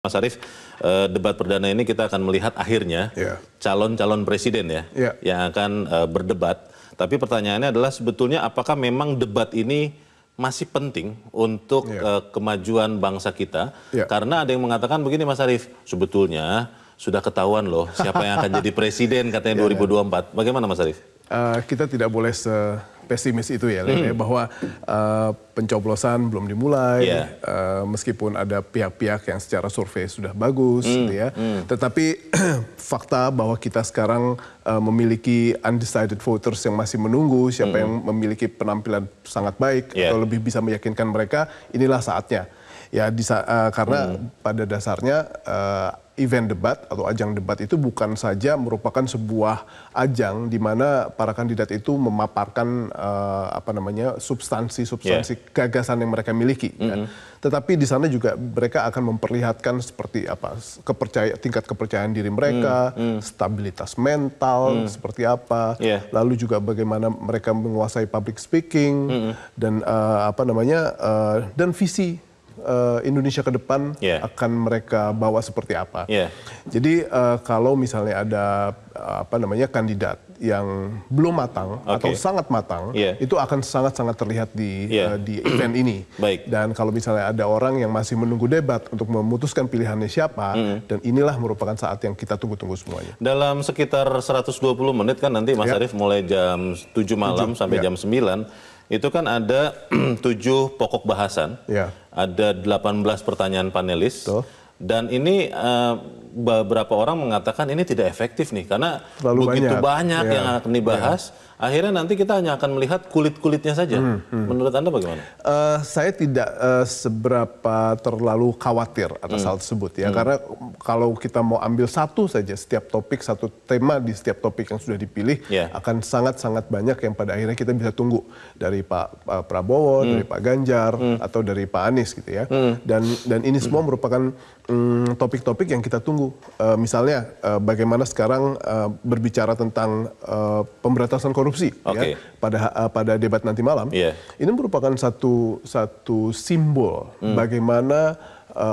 Mas Arief, debat perdana ini kita akan melihat akhirnya calon-calon presiden yang akan berdebat. Tapi pertanyaannya adalah sebetulnya apakah memang debat ini masih penting untuk kemajuan bangsa kita? Karena ada yang mengatakan begini Mas Arief, sebetulnya sudah ketahuan loh siapa yang akan jadi presiden katanya 2024. Bagaimana Mas Arief? Kita tidak boleh sepesimis itu ya, bahwa pencoblosan belum dimulai, meskipun ada pihak-pihak yang secara survei sudah bagus, gitu ya. Tetapi fakta bahwa kita sekarang memiliki undecided voters yang masih menunggu siapa yang memiliki penampilan sangat baik atau lebih bisa meyakinkan mereka, inilah saatnya. Ya, karena pada dasarnya event debat atau ajang debat itu bukan saja merupakan sebuah ajang di mana para kandidat itu memaparkan substansi gagasan yang mereka miliki, tetapi di sana juga mereka akan memperlihatkan seperti apa tingkat kepercayaan diri mereka, stabilitas mental seperti apa, lalu juga bagaimana mereka menguasai public speaking dan dan visi Indonesia ke depan akan mereka bawa seperti apa. Jadi kalau misalnya ada kandidat yang belum matang atau sangat matang, itu akan sangat-sangat terlihat di event ini. Dan kalau misalnya ada orang yang masih menunggu debat untuk memutuskan pilihannya siapa, dan inilah merupakan saat yang kita tunggu-tunggu semuanya. Dalam sekitar 120 menit kan nanti Mas Arief mulai jam 7 malam sampai jam 9, itu kan ada 7 pokok bahasan, ada 18 pertanyaan panelis, dan ini beberapa orang mengatakan ini tidak efektif nih, karena begitu banyak yang akan dibahas, akhirnya nanti kita hanya akan melihat kulit-kulitnya saja. Menurut Anda bagaimana? Saya tidak seberapa terlalu khawatir atas hal tersebut ya, karena kalau kita mau ambil satu saja, setiap topik, satu tema di setiap topik yang sudah dipilih, akan sangat-sangat banyak yang pada akhirnya kita bisa tunggu dari Pak Prabowo, dari Pak Ganjar, atau dari Pak Anies gitu ya. Dan ini semua merupakan topik-topik yang kita tunggu. Misalnya bagaimana sekarang berbicara tentang pemberantasan korupsi pada debat nanti malam. Ini merupakan satu simbol bagaimana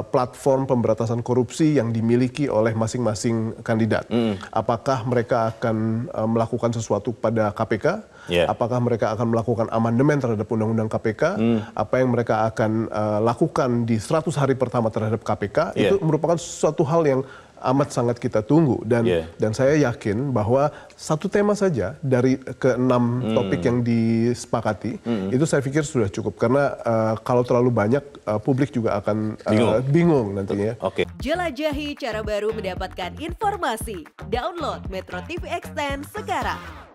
platform pemberantasan korupsi yang dimiliki oleh masing-masing kandidat. Apakah mereka akan melakukan sesuatu pada KPK? Apakah mereka akan melakukan amandemen terhadap Undang-Undang KPK? Apa yang mereka akan lakukan di 100 hari pertama terhadap KPK? Itu merupakan suatu hal yang amat sangat kita tunggu, dan saya yakin bahwa satu tema saja dari ke-6 topik yang disepakati itu saya pikir sudah cukup, karena kalau terlalu banyak publik juga akan bingung nantinya. Jelajahi cara baru mendapatkan informasi. Download Metro TV Extend sekarang.